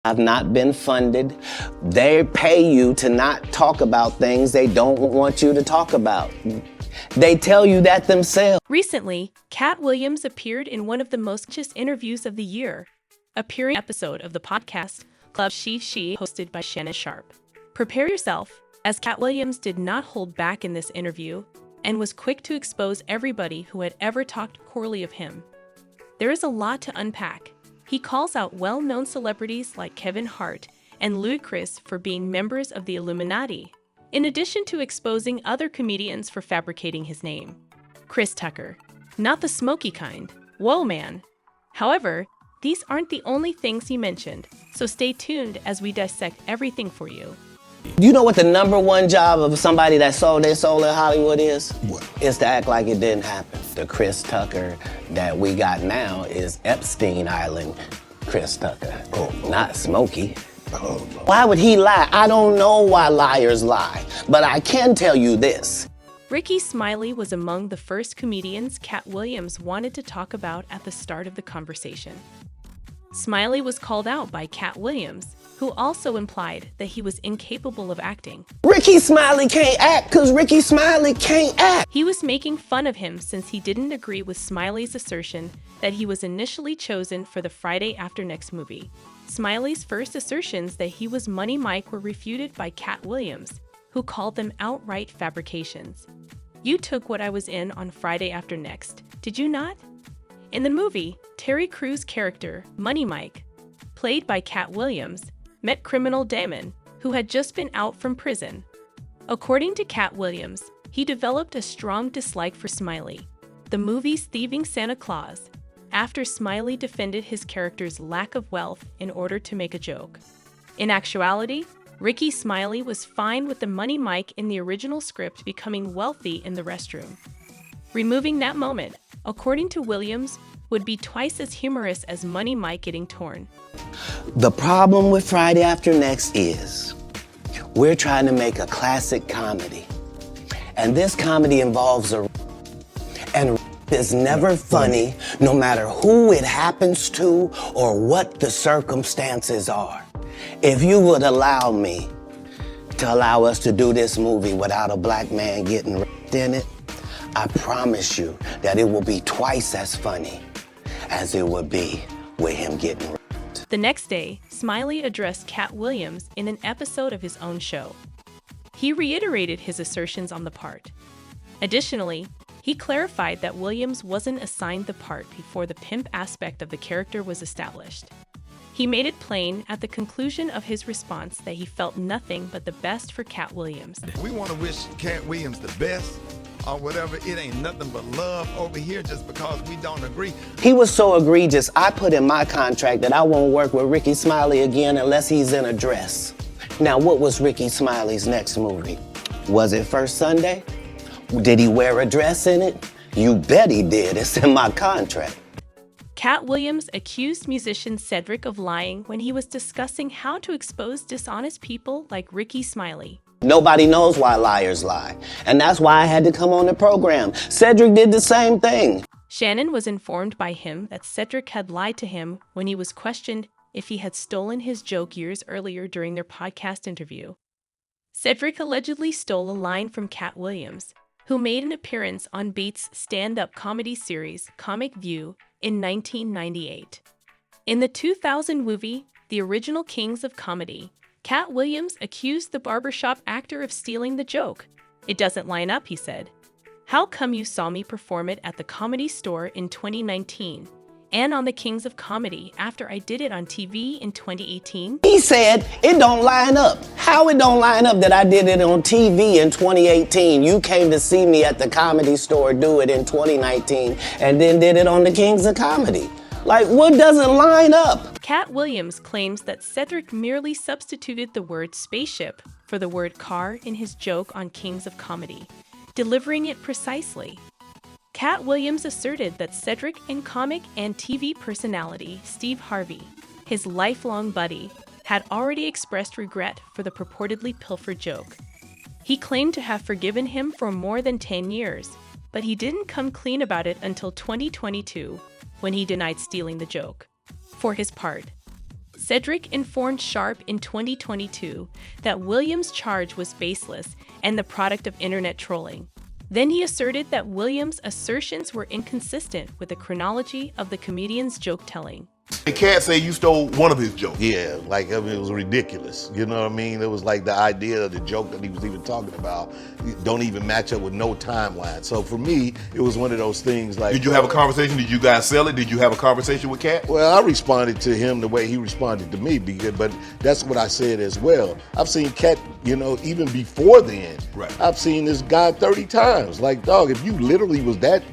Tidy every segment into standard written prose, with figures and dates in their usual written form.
I've not been funded. They pay you to not talk about things they don't want you to talk about. They tell you that themselves. Recently, Katt Williams appeared in one of the most contentious interviews of the year, appearing in an episode of the podcast Club Shea Shea hosted by Shannon Sharp. Prepare yourself, as Katt Williams did not hold back in this interview and was quick to expose everybody who had ever talked poorly of him. There is a lot to unpack. He calls out well-known celebrities like Kevin Hart and Ludacris for being members of the Illuminati, in addition to exposing other comedians for fabricating his name. Chris Tucker. Not the smoky kind. Whoa, man. However, these aren't the only things he mentioned, so stay tuned as we dissect everything for you. You know what the number one job of somebody that sold their soul in Hollywood is? What? Is to act like it didn't happen. The Chris Tucker that we got now is Epstein Island Chris Tucker, not Smokey. Oh, no. Why would he lie? I don't know why liars lie, but I can tell you this. Rickey Smiley was among the first comedians Katt Williams wanted to talk about at the start of the conversation. Smiley was called out by Katt Williams, who also implied that he was incapable of acting. Rickey Smiley can't act because Rickey Smiley can't act. He was making fun of him since he didn't agree with Smiley's assertion that he was initially chosen for the Friday After Next movie. Smiley's first assertions that he was Money Mike were refuted by Katt Williams, who called them outright fabrications. You took what I was in on Friday After Next, did you not? In the movie, Terry Crews' character, Money Mike, played by Katt Williams, met criminal Damon, who had just been out from prison. According to Katt Williams, he developed a strong dislike for Smiley, the movie's thieving Santa Claus, after Smiley defended his character's lack of wealth in order to make a joke. In actuality, Rickey Smiley was fine with the Money Mike in the original script becoming wealthy in the restroom. Removing that moment, according to Williams, would be twice as humorous as Money Mike getting torn. The problem with Friday After Next is we're trying to make a classic comedy. And this comedy involves and is never funny, no matter who it happens to or what the circumstances are. If you would allow me to allow us to do this movie without a black man getting in it, I promise you that it will be twice as funny as it would be with him getting raped. The next day, Smiley addressed Katt Williams in an episode of his own show. He reiterated his assertions on the part. Additionally, he clarified that Williams wasn't assigned the part before the pimp aspect of the character was established. He made it plain at the conclusion of his response that he felt nothing but the best for Katt Williams. We want to wish Katt Williams the best or whatever. It ain't nothing but love over here just because we don't agree. He was so egregious, I put in my contract that I won't work with Rickey Smiley again unless he's in a dress. Now, what was Rickey Smiley's next movie? Was it First Sunday? Did he wear a dress in it? You bet he did. It's in my contract. Katt Williams accused musician Cedric of lying when he was discussing how to expose dishonest people like Rickey Smiley. Nobody knows why liars lie, and that's why I had to come on the program. Cedric did the same thing. Shannon was informed by him that Cedric had lied to him when he was questioned if he had stolen his joke years earlier during their podcast interview. Cedric allegedly stole a line from Katt Williams, who made an appearance on Beat's stand-up comedy series Comic View in 1998. In the 2000 movie, The Original Kings of Comedy, Katt Williams accused the barbershop actor of stealing the joke. It doesn't line up, he said. How come you saw me perform it at the Comedy Store in 2019 and on the Kings of Comedy after I did it on TV in 2018? He said it don't line up. How it don't line up that I did it on TV in 2018? You came to see me at the Comedy Store do it in 2019 and then did it on the Kings of Comedy. Like, what doesn't line up? Katt Williams claims that Cedric merely substituted the word spaceship for the word car in his joke on Kings of Comedy, delivering it precisely. Katt Williams asserted that Cedric and comic and TV personality Steve Harvey, his lifelong buddy, had already expressed regret for the purportedly pilfered joke. He claimed to have forgiven him for more than 10 years, but he didn't come clean about it until 2022, when he denied stealing the joke. For his part, Cedric informed Sharp in 2022 that Williams' charge was baseless and the product of internet trolling. Then he asserted that Williams' assertions were inconsistent with the chronology of the comedian's joke-telling. And Katt say you stole one of his jokes. Yeah, like, I mean, it was ridiculous. You know what I mean? It was like the idea of the joke that he was even talking about don't even match up with no timeline. So for me, it was one of those things like... Did you have a conversation? Did you guys sell it? Did you have a conversation with Katt? Well, I responded to him the way he responded to me, but that's what I said as well. I've seen Katt, you know, even before then. Right. I've seen this guy 30 times. Like, dog, if you literally was that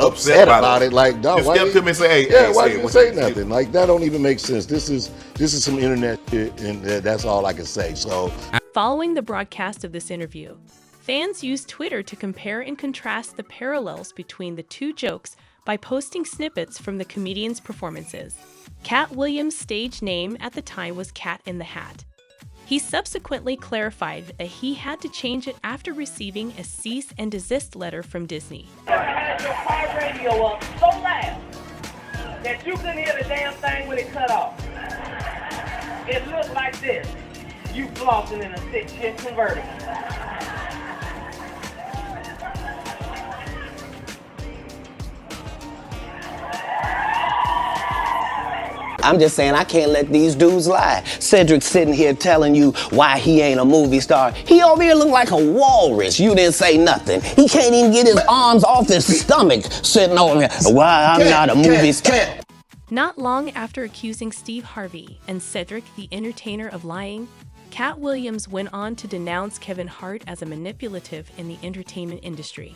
upset about it, like, dog, just step to me and say, hey, yeah, why say didn't you say nothing? Like, that don't even make sense. This is some internet shit, and that's all I can say. So, following the broadcast of this interview, fans used Twitter to compare and contrast the parallels between the two jokes by posting snippets from the comedian's performances. Katt Williams' stage name at the time was Cat in the Hat. He subsequently clarified that he had to change it after receiving a cease and desist letter from Disney. You had your car radio up so loud that you couldn't hear the damn thing when it cut off. It looked like this. You flossing in a 6-shift convertible. I'm just saying I can't let these dudes lie. Cedric sitting here telling you why he ain't a movie star. He over here look like a walrus. You didn't say nothing. He can't even get his arms off his stomach sitting over here. Why I'm not a movie star. Not long after accusing Steve Harvey and Cedric the Entertainer of lying, Katt Williams went on to denounce Kevin Hart as a manipulative in the entertainment industry.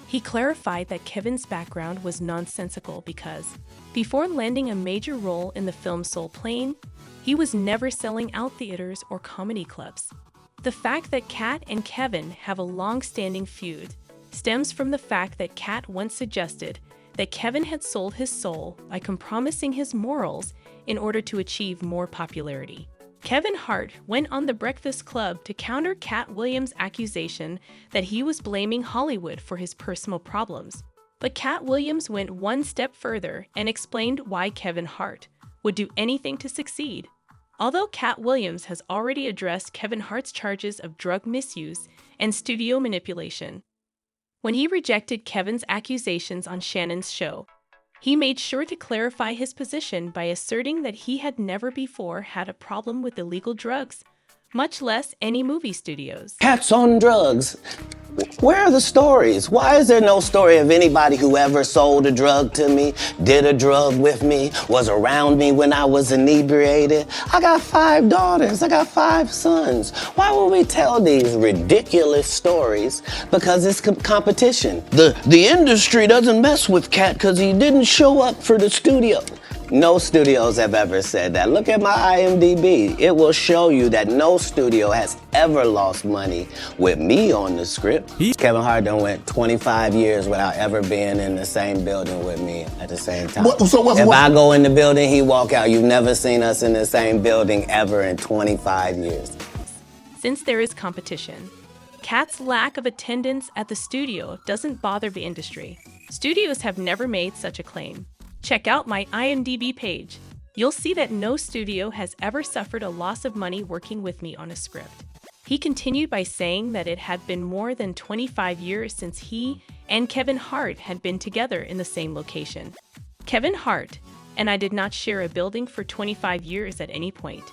He clarified that Kevin's background was nonsensical because, before landing a major role in the film Soul Plane, he was never selling out theaters or comedy clubs. The fact that Katt and Kevin have a long-standing feud stems from the fact that Katt once suggested that Kevin had sold his soul by compromising his morals in order to achieve more popularity. Kevin Hart went on The Breakfast Club to counter Katt Williams' accusation that he was blaming Hollywood for his personal problems. But Katt Williams went one step further and explained why Kevin Hart would do anything to succeed. Although Katt Williams has already addressed Kevin Hart's charges of drug misuse and studio manipulation, when he rejected Kevin's accusations on Shannon's show, he made sure to clarify his position by asserting that he had never before had a problem with illegal drugs, much less any movie studios. Katt's on drugs. Where are the stories? Why is there no story of anybody who ever sold a drug to me, did a drug with me, was around me when I was inebriated? I got 5 daughters. I got 5 sons. Why would we tell these ridiculous stories? Because it's competition. The industry doesn't mess with Katt because he didn't show up for the studio. No studios have ever said that. Look at my IMDb. It will show you that no studio has ever lost money with me on the script. Kevin Hart done went 25 years without ever being in the same building with me at the same time. If I go in the building, he walk out. You've never seen us in the same building ever in 25 years. Since there is competition, Katt's lack of attendance at the studio doesn't bother the industry. Studios have never made such a claim. Check out my IMDb page. You'll see that no studio has ever suffered a loss of money working with me on a script. He continued by saying that it had been more than 25 years since he and Kevin Hart had been together in the same location. Kevin Hart and I did not share a building for 25 years at any point.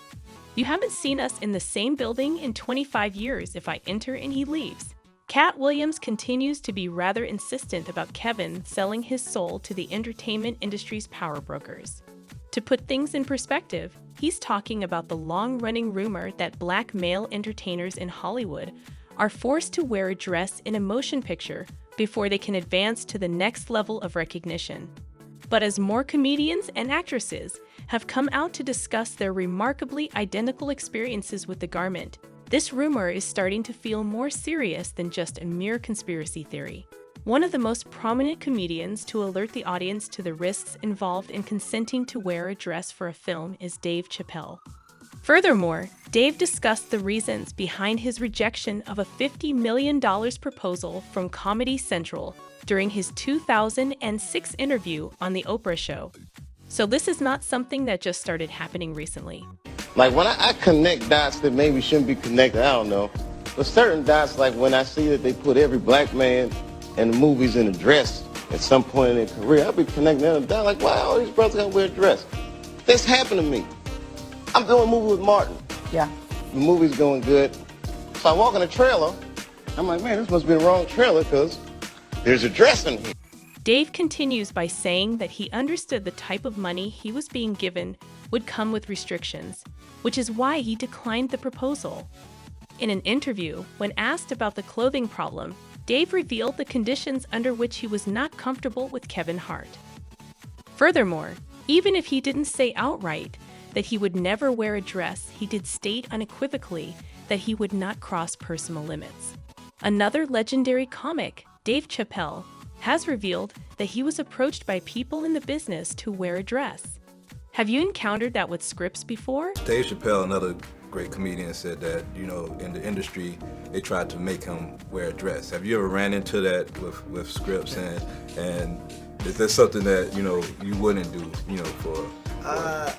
You haven't seen us in the same building in 25 years if I enter and he leaves. Katt Williams continues to be rather insistent about Kevin selling his soul to the entertainment industry's power brokers. To put things in perspective, he's talking about the long-running rumor that black male entertainers in Hollywood are forced to wear a dress in a motion picture before they can advance to the next level of recognition. But as more comedians and actresses have come out to discuss their remarkably identical experiences with the garment, this rumor is starting to feel more serious than just a mere conspiracy theory. One of the most prominent comedians to alert the audience to the risks involved in consenting to wear a dress for a film is Dave Chappelle. Furthermore, Dave discussed the reasons behind his rejection of a $50 million proposal from Comedy Central during his 2006 interview on The Oprah Show. So this is not something that just started happening recently. Like when I connect dots that maybe shouldn't be connected, I don't know. But certain dots, like when I see that they put every black man in the movies in a dress at some point in their career, I'll be connecting them down like, why all these brothers gotta wear a dress? This happened to me. I'm doing a movie with Martin. Yeah. The movie's going good. So I walk in the trailer. I'm like, man, this must be the wrong trailer because there's a dress in here. Dave continues by saying that he understood the type of money he was being given would come with restrictions, which is why he declined the proposal. In an interview, when asked about the clothing problem, Dave revealed the conditions under which he was not comfortable with Kevin Hart. Furthermore, even if he didn't say outright that he would never wear a dress, he did state unequivocally that he would not cross personal limits. Another legendary comic, Dave Chappelle, has revealed that he was approached by people in the business to wear a dress. Have you encountered that with scripts before? Dave Chappelle, another great comedian, said that, in the industry, they tried to make him wear a dress. Have you ever ran into that with scripts, and is that something that, you wouldn't do, for? I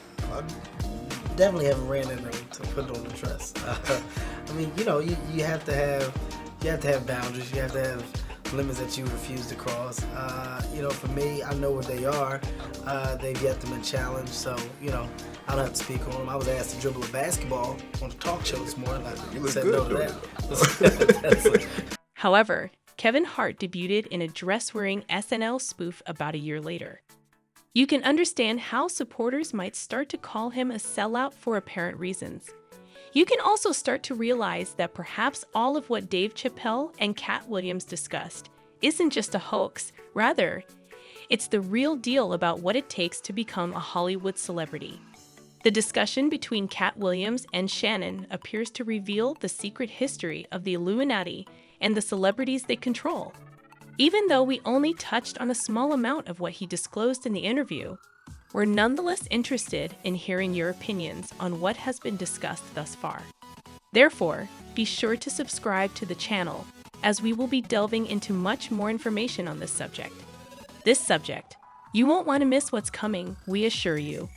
definitely haven't ran into to put on the dress. I mean, you have to have boundaries. You have to have limits that you refuse to cross. For me, I know what they are. They've yet to been challenged, so I don't have to speak on them. I was asked to dribble a basketball on a talk show this morning. I said no to that. However, Kevin Hart debuted in a dress-wearing SNL spoof about a year later. You can understand how supporters might start to call him a sellout for apparent reasons. You can also start to realize that perhaps all of what Dave Chappelle and Katt Williams discussed isn't just a hoax. Rather, it's the real deal about what it takes to become a Hollywood celebrity. The discussion between Katt Williams and Shannon appears to reveal the secret history of the Illuminati and the celebrities they control. Even though we only touched on a small amount of what he disclosed in the interview, we're nonetheless interested in hearing your opinions on what has been discussed thus far. Therefore, be sure to subscribe to the channel, as we will be delving into much more information on this subject. You won't want to miss what's coming, we assure you.